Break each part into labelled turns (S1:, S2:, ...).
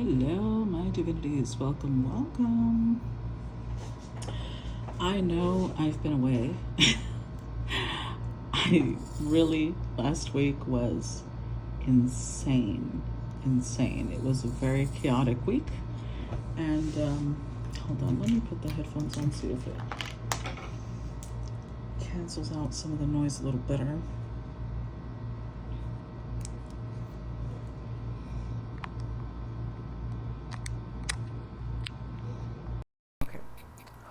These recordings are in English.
S1: Hello, my divinities. Welcome, welcome. I know I've been away. Last week was insane. Insane. It was a very chaotic week. And, hold on, let me put the headphones on, see if it cancels out some of the noise a little better.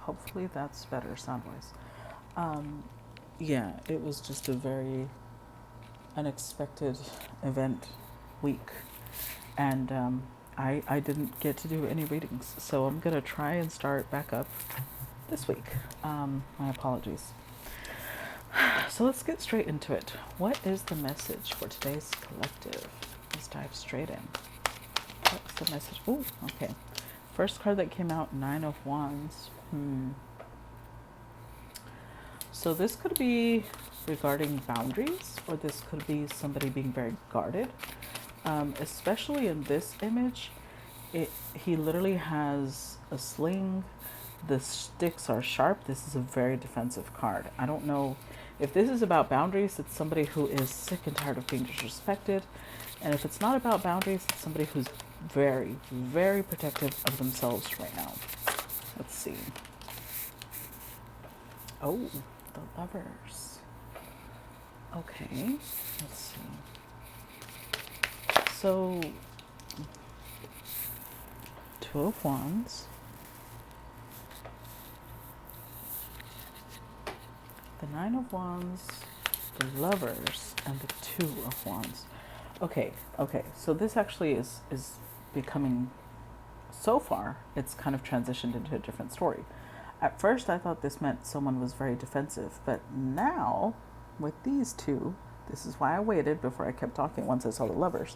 S1: Hopefully that's better sound-wise. Yeah, it was just a very unexpected event week, and I didn't get to do any readings, so I'm gonna try and start back up this week. My apologies. So let's get straight into it. What is the message for today's collective? Let's dive straight in. What's the message? Oh, okay. First card that came out, Nine of Wands. So this could be regarding boundaries, or this could be somebody being very guarded. Especially in this image, he literally has a sling. The sticks are sharp. This is a very defensive card. I don't know if this is about boundaries. It's somebody who is sick and tired of being disrespected. And if it's not about boundaries, it's somebody who's very, very protective of themselves right now. Let's see. Oh, the Lovers. Okay, let's see. So, Two of Wands. The Nine of Wands, the Lovers, and the Two of Wands. Okay, so this actually is becoming, so far, it's kind of transitioned into a different story. At first, I thought this meant someone was very defensive, but now, with these two, this is why I waited before I kept talking once I saw the Lovers.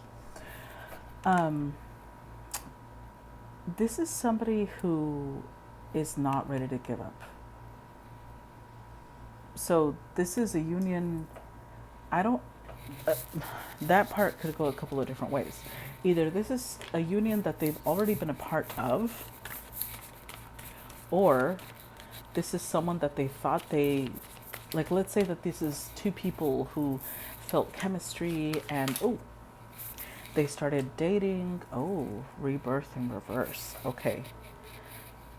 S1: This is somebody who is not ready to give up. So this is a union. That part could go a couple of different ways. Either this is a union that they've already been a part of, or this is someone that they thought like, let's say that this is two people who felt chemistry and, they started dating. Rebirth in reverse. Okay.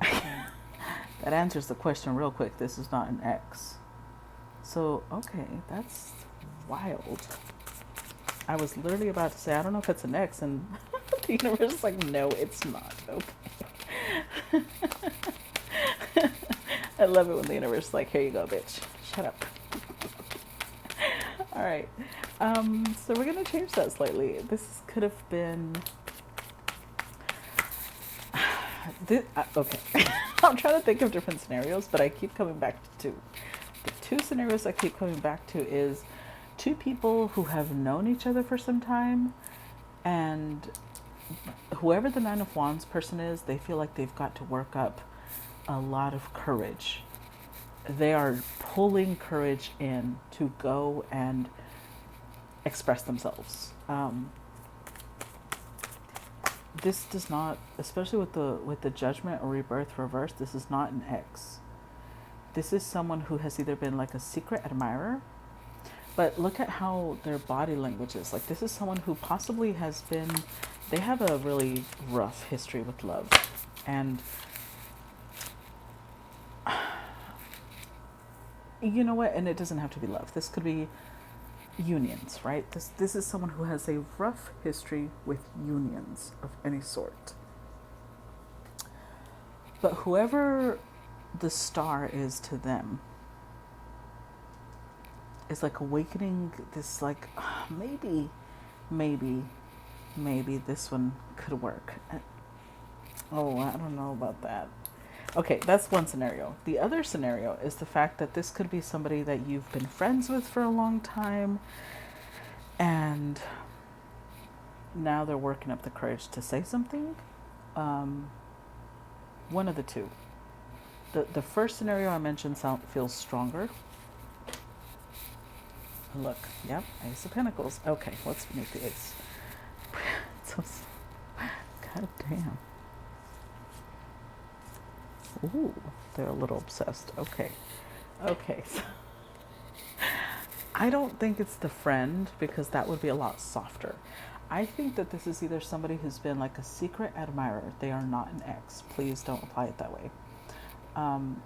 S1: That answers the question real quick. This is not an ex. So, okay, that's wild. I was literally about to say, I don't know if it's an ex, and the universe is like, no, it's not. Okay. I love it when the universe is like, here you go, bitch. Shut up. All right. So we're going to change that slightly. This could have been... okay. I'm trying to think of different scenarios, but I keep coming back to two. The two scenarios I keep coming back to is two people who have known each other for some time, and whoever the Nine of Wands person is, they feel like they've got to work up a lot of courage. They are pulling courage in to go and express themselves. This does not, especially with the Judgment or Rebirth reverse, this is not an ex. This is someone who has either been like a secret admirer, but look at how their body language is. Like, this is someone who possibly has been, they have a really rough history with love. And you know what? And it doesn't have to be love. This could be unions, right? This is someone who has a rough history with unions of any sort. But whoever the star is to them is like awakening this, like, maybe this one could work. I don't know about that. Okay, that's one scenario. The other scenario is the fact that this could be somebody that you've been friends with for a long time, and now they're working up the courage to say something. One of the two. The first scenario I mentioned feels stronger. Look, yep, Ace of Pentacles. Okay, what's beneath the Ace? God Ooh, they're a little obsessed. Okay. Okay. So I don't think it's the friend because that would be a lot softer. I think that this is either somebody who's been like a secret admirer. They are not an ex. Please don't apply it that way.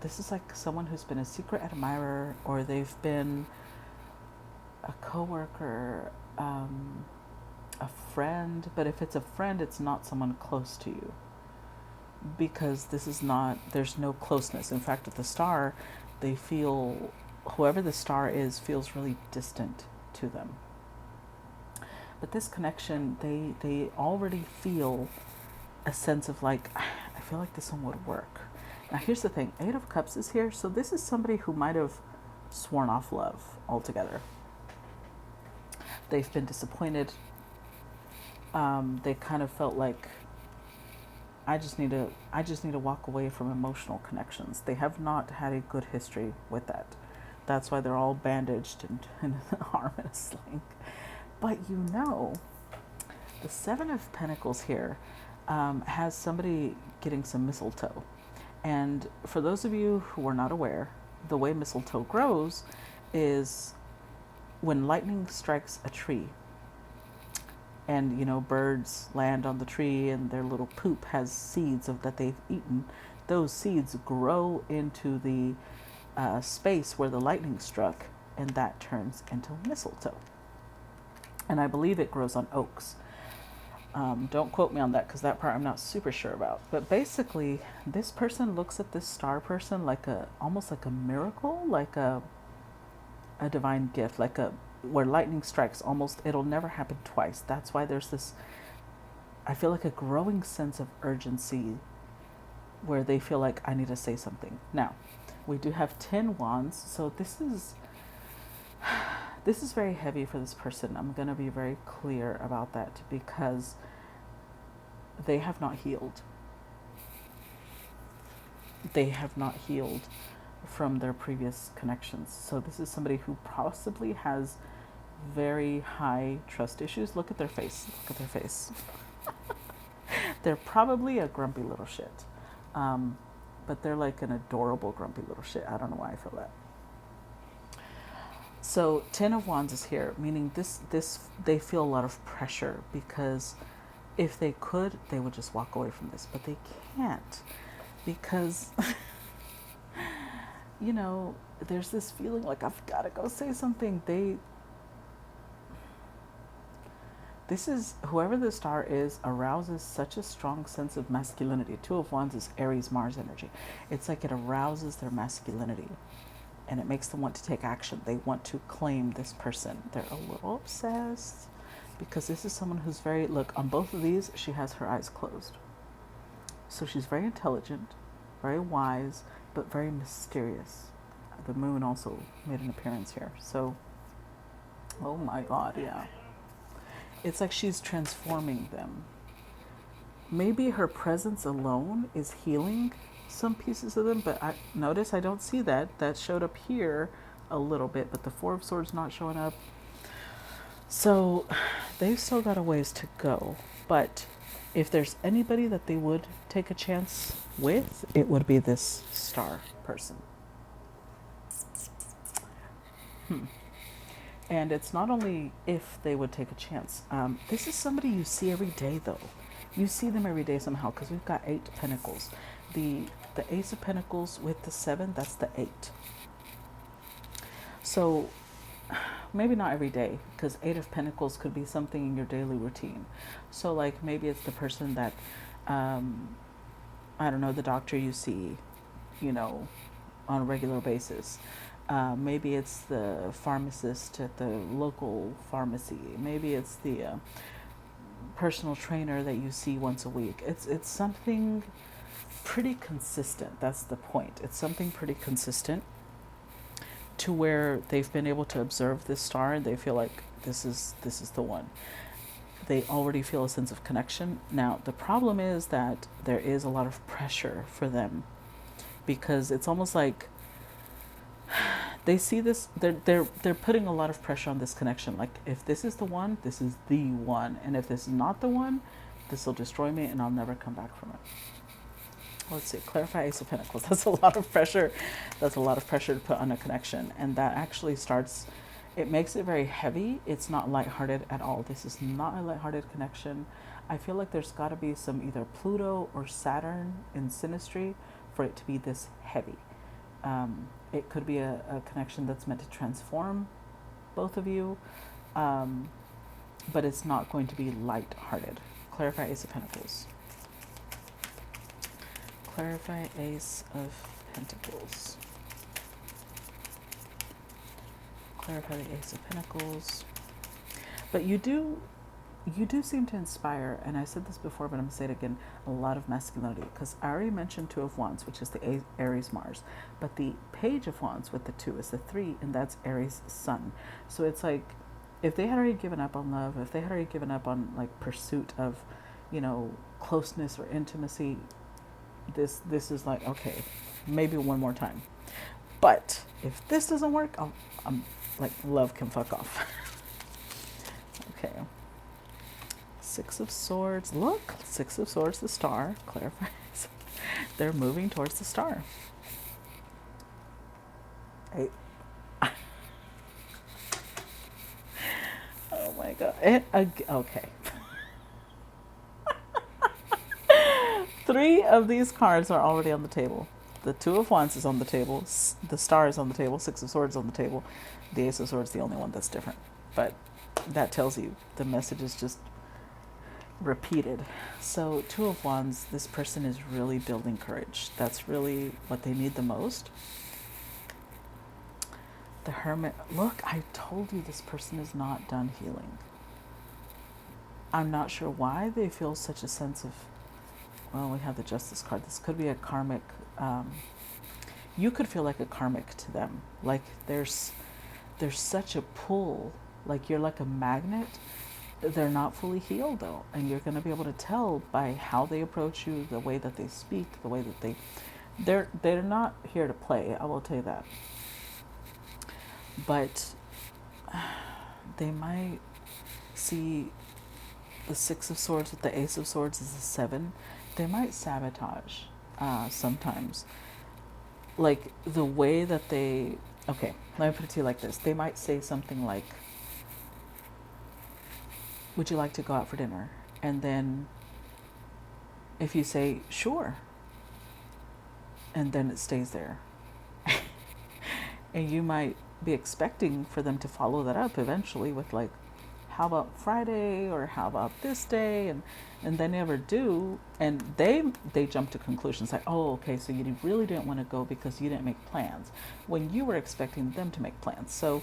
S1: This is like someone who's been a secret admirer, or they've been a coworker, a friend. But if it's a friend, it's not someone close to you, because this is not, there's no closeness. In fact, with the star, they feel, whoever the star is feels really distant to them. But this connection, they already feel a sense of like, I feel like this one would work. Now here's the thing, 8 of Cups is here, so this is somebody who might have sworn off love altogether. They've been disappointed. They kind of felt like, I just need to walk away from emotional connections. They have not had a good history with that. That's why they're all bandaged and in an arm in a sling. But you know, the 7 of Pentacles here has somebody getting some mistletoe. And for those of you who are not aware, the way mistletoe grows is when lightning strikes a tree and, you know, birds land on the tree and their little poop has seeds of that they've eaten. Those seeds grow into the space where the lightning struck, and that turns into mistletoe. And I believe it grows on oaks. Don't quote me on that because that part I'm not super sure about. But basically, this person looks at this star person like almost like a miracle, like a divine gift, like where lightning strikes, almost, it'll never happen twice. That's why there's this, I feel like a growing sense of urgency where they feel like I need to say something. Now, we do have 10 wands, so this is very heavy for this person. I'm going to be very clear about that because they have not healed. They have not healed from their previous connections. So this is somebody who possibly has very high trust issues. Look at their face. Look at their face. They're probably a grumpy little shit. But they're like an adorable grumpy little shit. I don't know why I feel that. So 10 of Wands is here, meaning this they feel a lot of pressure because if they could, they would just walk away from this, but they can't because you know, there's this feeling like I've got to go say something. This is, whoever the star is, arouses such a strong sense of masculinity. 2 of Wands is Aries, Mars energy. It's like it arouses their masculinity and it makes them want to take action. They want to claim this person. They're a little obsessed because this is someone who's very, look, on both of these, she has her eyes closed. So she's very intelligent, very wise, but very mysterious. The moon also made an appearance here. So, oh my God, yeah. It's like she's transforming them. Maybe her presence alone is healing some pieces of them, but notice I don't see that. That showed up here a little bit, but the 4 of Swords not showing up. So they've still got a ways to go. But if there's anybody that they would take a chance with, it would be this star person. And it's not only if they would take a chance. This is somebody you see every day, though. You see them every day somehow, because we've got 8 pentacles. The Ace of Pentacles with the 7, that's the 8. So maybe not every day, because 8 of Pentacles could be something in your daily routine. So like maybe it's the person that, I don't know, the doctor you see, you know, on a regular basis. Maybe it's the pharmacist at the local pharmacy. Maybe it's the personal trainer that you see once a week. It's something pretty consistent. That's the point. It's something pretty consistent to where they've been able to observe this star and they feel like this is the one. They already feel a sense of connection. Now, the problem is that there is a lot of pressure for them because it's almost like they see this, they're putting a lot of pressure on this connection. Like, if this is the one, this is the one. And if this is not the one, this will destroy me and I'll never come back from it. let's see, clarify Ace of Pentacles. That's a lot of pressure. That's a lot of pressure to put on a connection. And that actually starts, it makes it very heavy. It's not lighthearted at all. This is not a lighthearted connection. I feel like there's got to be some either Pluto or Saturn in synastry for it to be this heavy. It could be a connection that's meant to transform both of you, but it's not going to be lighthearted. Clarify Ace of Pentacles. Clarify Ace of Pentacles. Clarify the Ace of Pentacles. But you do seem to inspire, and I said this before, but I'm going to say it again, a lot of masculinity. Because I already mentioned Two of Wands, which is the Aries Mars. But the Page of Wands with the 2 is the 3, and that's Aries Sun. So it's like, if they had already given up on love, if they had already given up on like pursuit of, you know, closeness or intimacy, this is like, okay, maybe one more time. But if this doesn't work, I'm like, love can fuck off. Okay. Six of Swords. Look, Six of Swords, the star clarifies. They're moving towards the star. Hey. Oh my God. Okay. 3 of these cards are already on the table. The Two of Wands is on the table. The Star is on the table. Six of Swords on the table. The Ace of Swords is the only one that's different. But that tells you the message is just repeated. So Two of Wands, this person is really building courage. That's really what they need the most. The Hermit. Look, I told you this person is not done healing. I'm not sure why they feel such a sense of, well, we have the Justice card. This could be a karmic, you could feel like a karmic to them. Like there's such a pull, like you're like a magnet. They're not fully healed though. And you're going to be able to tell by how they approach you, the way that they speak, the way that they're not here to play. I will tell you that. But they might see the Six of Swords with the Ace of Swords is a 7. They might sabotage sometimes. Like the way that they, okay, let me put it to you like this. They might say something like, would you like to go out for dinner? And then if you say, sure, and then it stays there. And you might be expecting for them to follow that up eventually with like, how about Friday, or how about this day? And they never do. And they jump to conclusions like, oh, okay, so you really didn't want to go because you didn't make plans when you were expecting them to make plans. So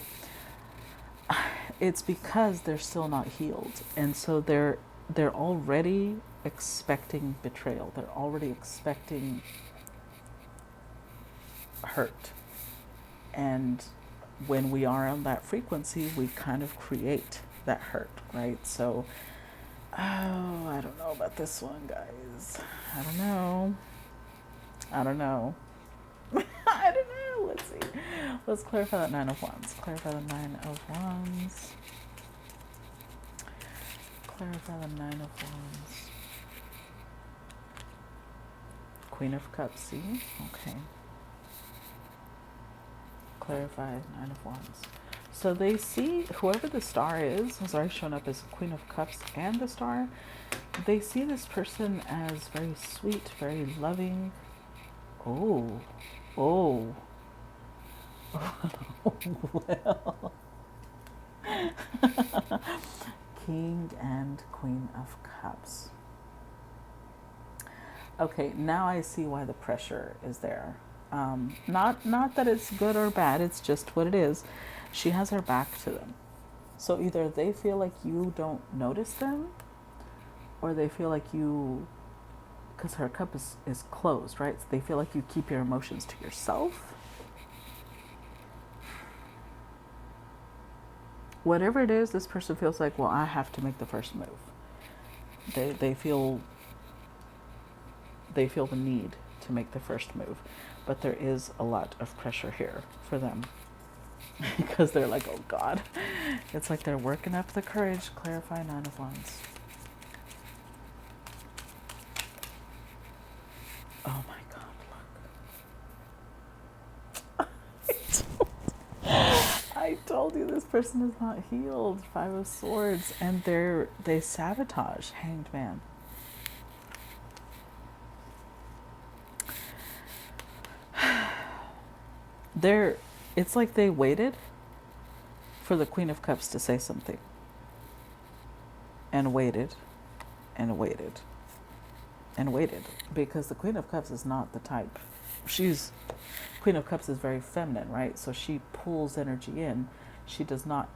S1: it's because they're still not healed. And so they're already expecting betrayal. They're already expecting hurt. And when we are on that frequency, we kind of create that hurt, right? So, oh, I don't know about this one, guys. I don't know. I don't know. Let's see. Let's clarify that Nine of Wands. Clarify the Nine of Wands. Clarify the Nine of Wands. Queen of Cups, see? Okay. Clarify Nine of Wands. So they see whoever the star is, has already shown up as Queen of Cups and the star. They see this person as very sweet, very loving. Oh. Well. King and Queen of Cups. Okay, now I see why the pressure is there. Not that it's good or bad, it's just what it is. She has her back to them. So either they feel like you don't notice them, or they feel like you, because her cup is closed, right? So they feel like you keep your emotions to yourself. Whatever it is, this person feels like, well, I have to make the first move. They feel the need to make the first move. But there is a lot of pressure here for them. Because they're like, oh God. It's like they're working up the courage. Clarify Nine of Wands. Oh my told you this person is not healed. Five of Swords, and they sabotage. Hanged Man. It's like they waited for the Queen of Cups to say something, and waited, and waited, and waited, because the Queen of Cups is not the type. Queen of Cups is very feminine, right? So she pulls energy in. She does not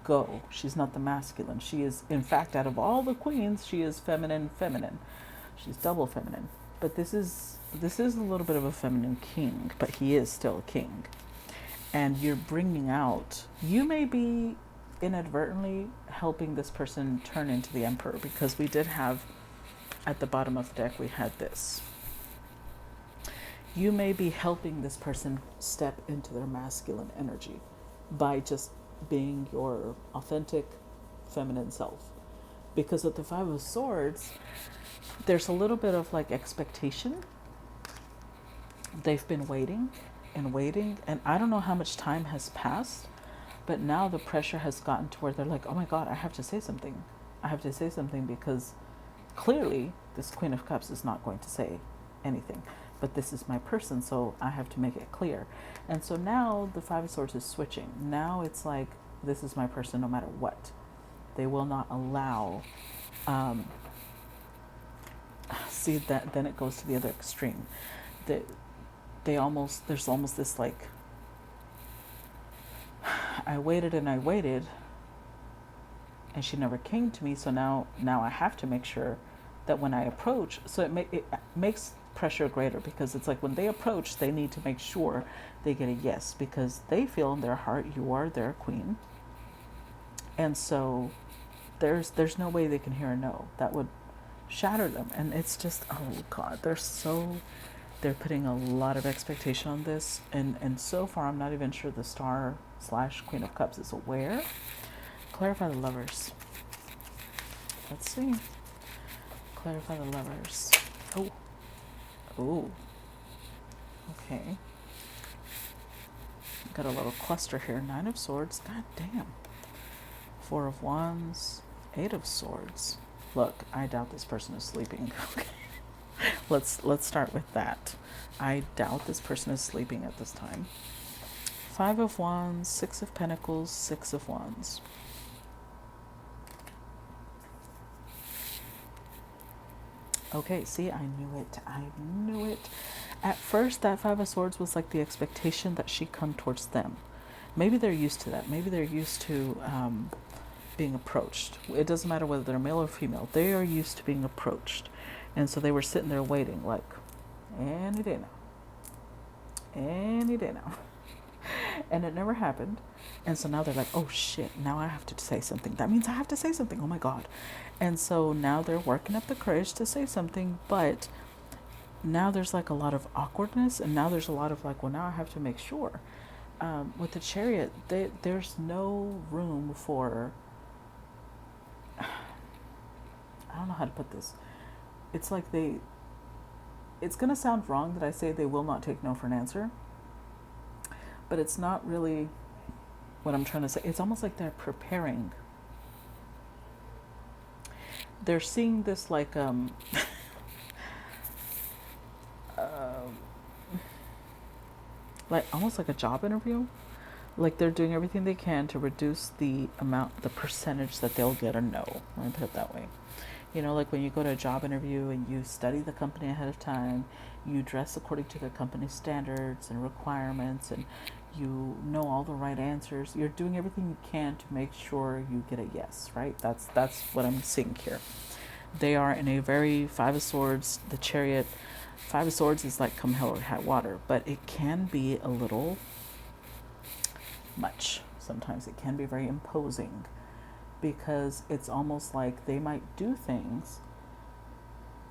S1: go. She's not the masculine. She is, in fact, out of all the queens, she is feminine. She's double feminine. But this is a little bit of a feminine king, but he is still a king. And you're bringing out, you may be inadvertently helping this person turn into the Emperor, because we did have, at the bottom of the deck, we had this. You may be helping this person step into their masculine energy by just being your authentic feminine self. Because with the Five of Swords, there's a little bit of like expectation. They've been waiting and waiting, and I don't know how much time has passed, but now the pressure has gotten to where they're like, oh my God, I have to say something. I have to say something, because clearly this Queen of Cups is not going to say anything. But this is my person, so I have to make it clear. And so now the Five of Swords is switching. Now it's like, this is my person no matter what. They will not allow, see that, then it goes to the other extreme. There's almost this like, I waited and she never came to me, so now I have to make sure that when I approach, so it makes pressure greater, because it's like when they approach, they need to make sure they get a yes, because they feel in their heart you are their queen, and so there's no way they can hear a no. That would shatter them. And it's just, oh God, they're putting a lot of expectation on this, and so far I'm not even sure the Star / Queen of Cups is aware. Clarify the Lovers. Let's see. Clarify the Lovers. Oh, okay. Got a little cluster here. 9 of Swords. God damn. 4 of Wands. 8 of Swords. Look, I doubt this person is sleeping. Okay. Let's start with that. I doubt this person is sleeping at this time. 5 of Wands. 6 of Pentacles. 6 of Wands. Okay, see, I knew it. At first, that 5 of Swords was like the expectation that she come towards them. Maybe they're used to that. Maybe they're used to being approached. It doesn't matter whether they're male or female. They are used to being approached. And so they were sitting there waiting like, any day now. Any day now. And it never happened. And so now they're like, oh shit, now I have to say something. That means I have to say something. Oh my God. And so now they're working up the courage to say something, but now there's like a lot of awkwardness, and now there's a lot of like, well, now I have to make sure. With the Chariot, there's no room for, I don't know how to put this. It's like it's going to sound wrong that I say they will not take no for an answer, but it's not really what I'm trying to say. It's almost like they're preparing. They're seeing this like, like almost like a job interview. Like they're doing everything they can to reduce the percentage that they'll get a no. Let me put it that way. You know, like when you go to a job interview and you study the company ahead of time, you dress according to their company standards and requirements, and you know all the right answers. You're doing everything you can to make sure you get a yes, right? That's what I'm seeing here. They are in a very 5 of Swords, the Chariot. 5 of Swords is like come hell or high water, but it can be a little much. Sometimes it can be very imposing, because it's almost like they might do things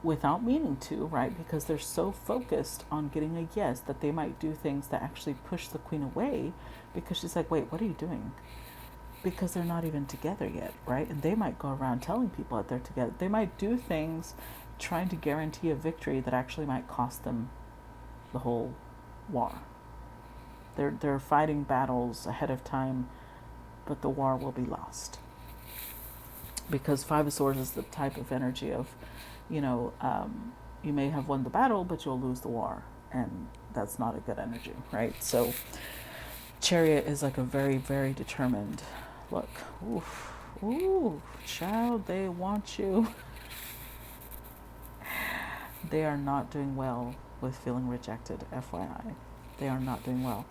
S1: without meaning to, right? Because they're so focused on getting a yes that they might do things that actually push the queen away, because she's like, wait, what are you doing? Because they're not even together yet, right? And they might go around telling people that they're together. They might do things trying to guarantee a victory that actually might cost them the whole war. They're fighting battles ahead of time but the war will be lost. Because Five of Swords is the type of energy of, you know, you may have won the battle, but you'll lose the war. And that's not a good energy, right? So Chariot is like a very, very determined look. Oof. Ooh, child, they want you. They are not doing well with feeling rejected, FYI. They are not doing well.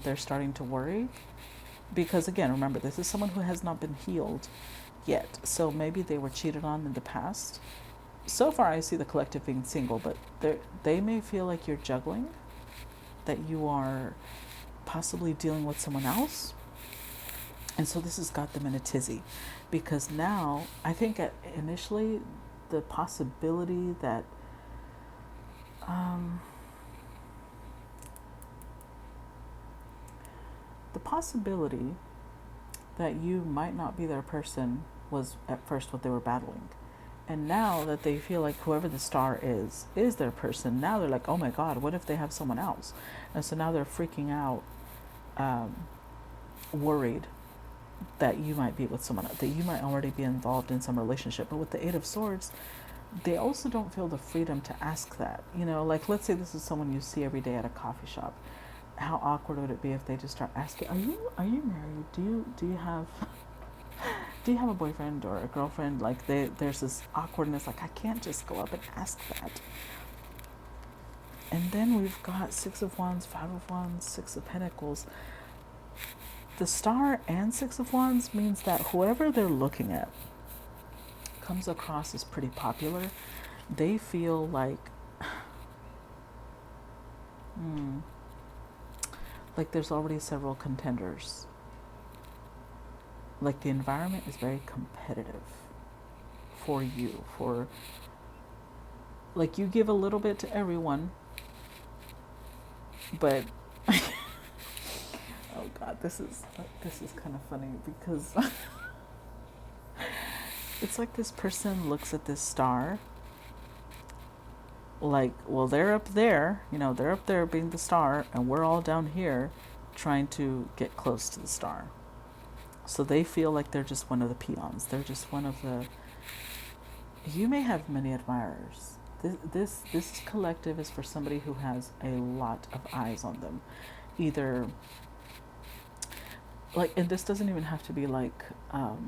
S1: They're starting to worry because, again, remember, this is someone who has not been healed yet. So maybe they were cheated on in the past. So far, I see the collective being single, but they may feel like you're juggling, that you are possibly dealing with someone else. And so this has got them in a tizzy because now I think initially the possibility that you might not be their person was at first what they were battling. And now that they feel like whoever the star is their person, now they're like, oh my God, what if they have someone else? And so now they're freaking out, worried that you might be with someone else, that you might already be involved in some relationship. But with the Eight of Swords, they also don't feel the freedom to ask that. You know, like let's say this is someone you see every day at a coffee shop. How awkward would it be if they just start asking, are you married? Do you have a boyfriend or a girlfriend? Like there's this awkwardness, like I can't just go up and ask that. And then we've got Six of Wands, Five of Wands, Six of Pentacles. The Star and Six of Wands means that whoever they're looking at comes across as pretty popular. They feel like there's already several contenders. Like the environment is very competitive for you. For like you give a little bit to everyone, but oh God, this is kind of funny because it's like this person looks at this star like, well, they're up there, you know, they're up there being the star, and we're all down here trying to get close to the star. So they feel like they're just one of the peons. They're just one of the... You may have many admirers. This collective is for somebody who has a lot of eyes on them. Either... Like, and this doesn't even have to be like... how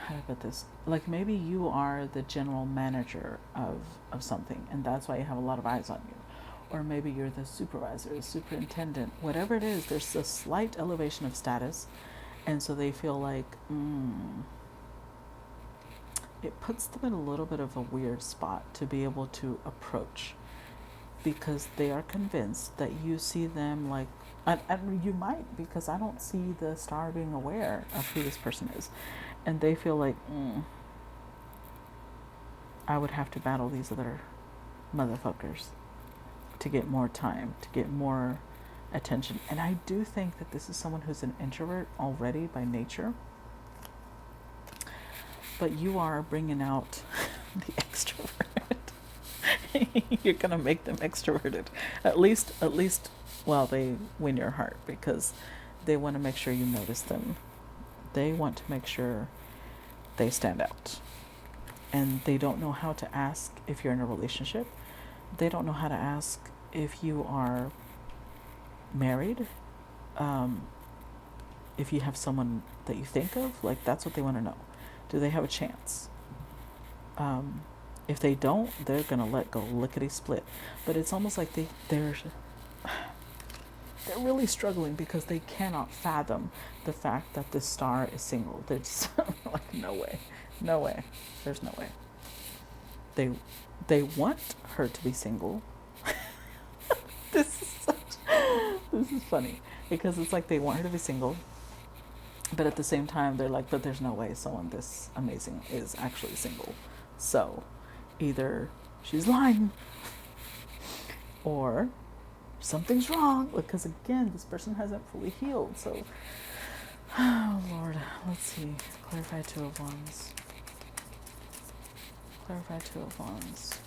S1: do I put this? Like maybe you are the general manager of something, and that's why you have a lot of eyes on you. Or maybe you're the supervisor, the superintendent, whatever it is, there's a slight elevation of status. And so they feel like, it puts them in a little bit of a weird spot to be able to approach, because they are convinced that you see them like, and you might, because I don't see the star being aware of who this person is. And they feel like, I would have to battle these other motherfuckers to get more time, to get more attention. And I do think that this is someone who's an introvert already by nature. But you are bringing out the extrovert. You're going to make them extroverted. At least, while they win your heart, because they want to make sure you notice them. They want to make sure they stand out. And they don't know how to ask if you're in a relationship. They don't know how to ask if you are married. If you have someone that you think of, like that's what they want to know. Do they have a chance? If they don't, they're going to let go lickety-split. But it's almost like they're really struggling because they cannot fathom the fact that this star is single. They're just like, no way, there's no way. They want her to be single. This is funny because it's like they want her to be single, but at the same time they're like, but there's no way someone this amazing is actually single. So either she's lying or something's wrong, because again, this person hasn't fully healed. So, oh Lord, let's see. Clarify Two of Wands. Clarify Two of Wands.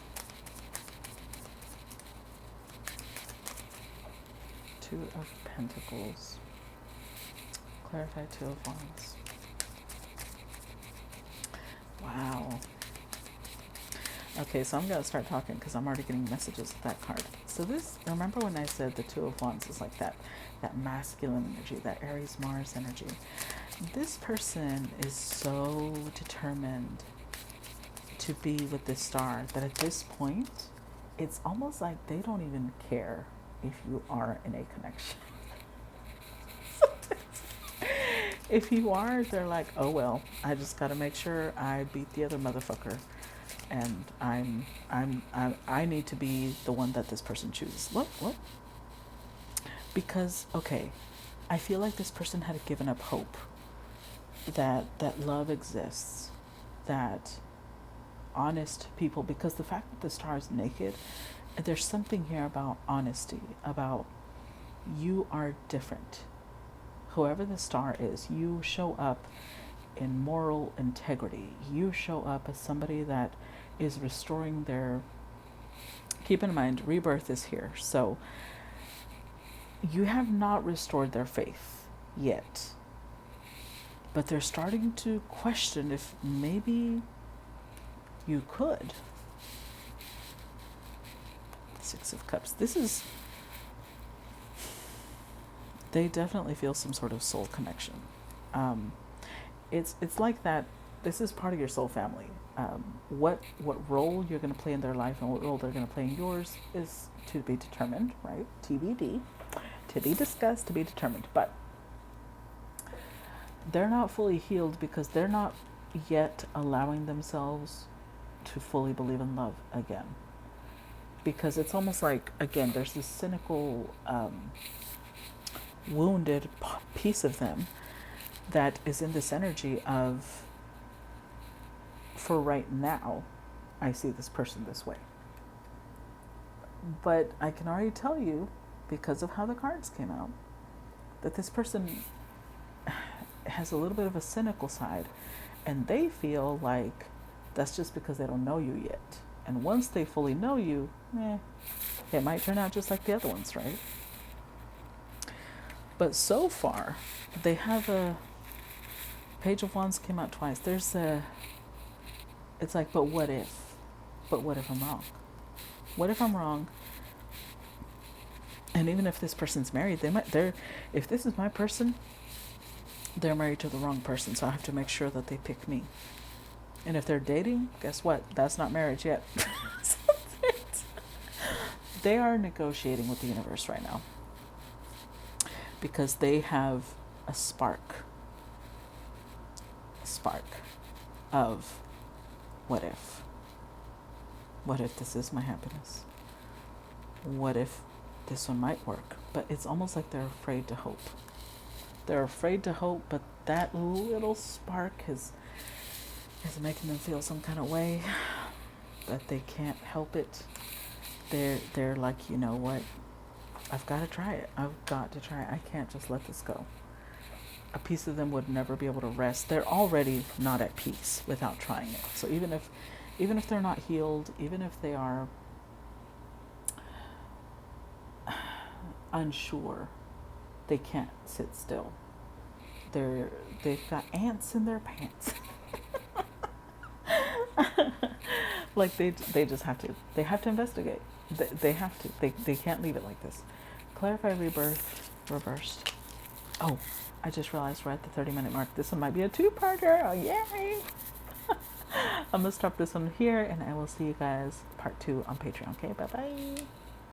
S1: Two of Pentacles. Clarify Two of Wands. Wow. Okay, so I'm going to start talking because I'm already getting messages with that card. So this, remember when I said the Two of Wands is like that masculine energy, that Aries Mars energy. This person is so determined to be with this star that at this point, it's almost like they don't even care if you are in a connection. If you are, they're like, oh well, I just got to make sure I beat the other motherfucker, and I need to be the one that this person chooses. What? Because okay, I feel like this person had given up hope that love exists, that honest people, because the fact that the star is naked, there's something here about honesty, about you are different. Whoever the star is, you show up in moral integrity. You show up as somebody that is restoring their, keep in mind, rebirth is here. So you have not restored their faith yet, but they're starting to question if maybe you could. Six of Cups. This is, they definitely feel some sort of soul connection. It's like that. This is part of your soul family. What role you're going to play in their life and what role they're going to play in yours is to be determined, right? TBD, to be discussed, to be determined. But they're not fully healed because they're not yet allowing themselves to fully believe in love again. Because it's almost like, again, there's this cynical, wounded piece of them that is in this energy of, for right now, I see this person this way. But I can already tell you, because of how the cards came out, that this person has a little bit of a cynical side, and they feel like that's just because they don't know you yet. And once they fully know you, it might turn out just like the other ones, right? But so far, they have a Page of Wands came out twice. There's it's like, but what if? But what if I'm wrong? What if I'm wrong? And even if this person's married, if this is my person, they're married to the wrong person. So I have to make sure that they pick me. And if they're dating, guess what? That's not marriage yet. They are negotiating with the universe right now because they have a spark of what if? What if this is my happiness? What if this one might work? But it's almost like they're afraid to hope. They're afraid to hope, but that little spark is making them feel some kind of way, but they can't help it. They're like, you know what? I've got to try it. I've got to try it. I can't just let this go. A piece of them would never be able to rest. They're already not at peace without trying it. So even if they're not healed, even if they are unsure, they can't sit still. They've got ants in their pants. Like they just have to. They have to investigate. They have to. They can't leave it like this. Clarify rebirth reversed. Oh, I just realized we're at the 30-minute mark. This one might be a two-parter. Oh, yay! I'm gonna stop this one here, and I will see you guys part 2 on Patreon. Okay, bye bye.